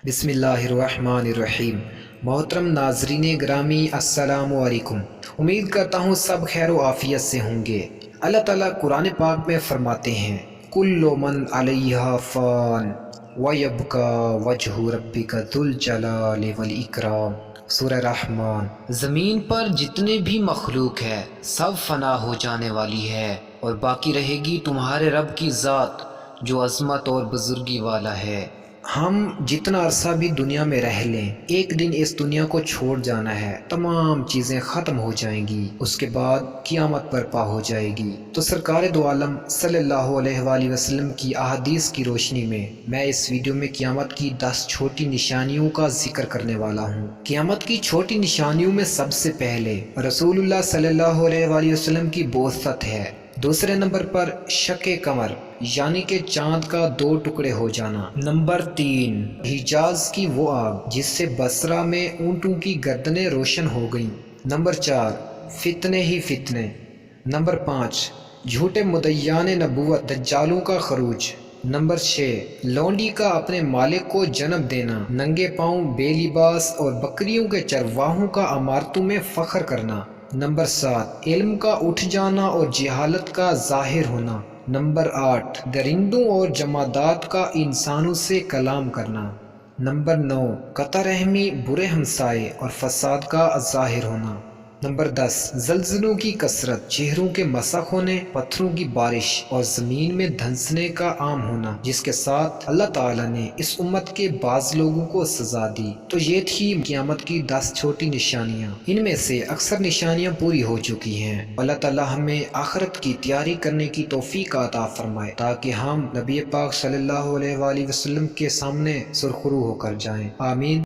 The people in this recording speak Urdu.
بسم اللہ الرحمن الرحیم۔ محترم ناظرین گرامی، السلام علیکم۔ امید کرتا ہوں سب خیر و عافیت سے ہوں گے۔ اللہ تعالیٰ قرآن پاک میں فرماتے ہیں کل من علیہا فان ویبقا وجہ ربک ذو الجلال والاکرام۔ سورہ رحمان۔ زمین پر جتنے بھی مخلوق ہے سب فنا ہو جانے والی ہے اور باقی رہے گی تمہارے رب کی ذات جو عظمت اور بزرگی والا ہے۔ ہم جتنا عرصہ بھی دنیا میں رہ لیں ایک دن اس دنیا کو چھوڑ جانا ہے، تمام چیزیں ختم ہو جائیں گی، اس کے بعد قیامت برپا ہو جائے گی۔ تو سرکار دو عالم صلی اللہ علیہ وآلہ وسلم کی احادیث کی روشنی میں میں اس ویڈیو میں قیامت کی 10 چھوٹی نشانیوں کا ذکر کرنے والا ہوں۔ قیامت کی چھوٹی نشانیوں میں سب سے پہلے رسول اللہ صلی اللہ علیہ وآلہ وسلم کی بعثت ہے۔ دوسرے نمبر پر شق قمر یعنی کہ چاند کا 2 ٹکڑے ہو جانا۔ نمبر 3 حجاز کی وہ آگ جس سے بصرہ میں اونٹوں کی گردنیں روشن ہو گئیں۔ نمبر 4 فتنے ہی فتنے۔ نمبر 5 جھوٹے مدعیان نبوت دجالوں کا خروج۔ نمبر 6 لونڈی کا اپنے مالک کو جنم دینا، ننگے پاؤں بے لباس اور بکریوں کے چرواہوں کا عمارتوں میں فخر کرنا۔ نمبر 7 علم کا اٹھ جانا اور جہالت کا ظاہر ہونا۔ نمبر 8 درندوں اور جمادات کا انسانوں سے کلام کرنا۔ نمبر 9 قطع رحمی، برے ہمسائے اور فساد کا ظاہر ہونا۔ نمبر 10 زلزلوں کی کثرت، چہروں کے مسخ ہونے، پتھروں کی بارش اور زمین میں دھنسنے کا عام ہونا، جس کے ساتھ اللہ تعالیٰ نے اس امت کے بعض لوگوں کو سزا دی۔ تو یہ تھی قیامت کی 10 چھوٹی نشانیاں۔ ان میں سے اکثر نشانیاں پوری ہو چکی ہیں۔ اللہ تعالیٰ ہمیں آخرت کی تیاری کرنے کی توفیق عطا فرمائے تاکہ ہم نبی پاک صلی اللہ علیہ وآلہ وسلم کے سامنے سرخرو ہو کر جائیں۔ آمین۔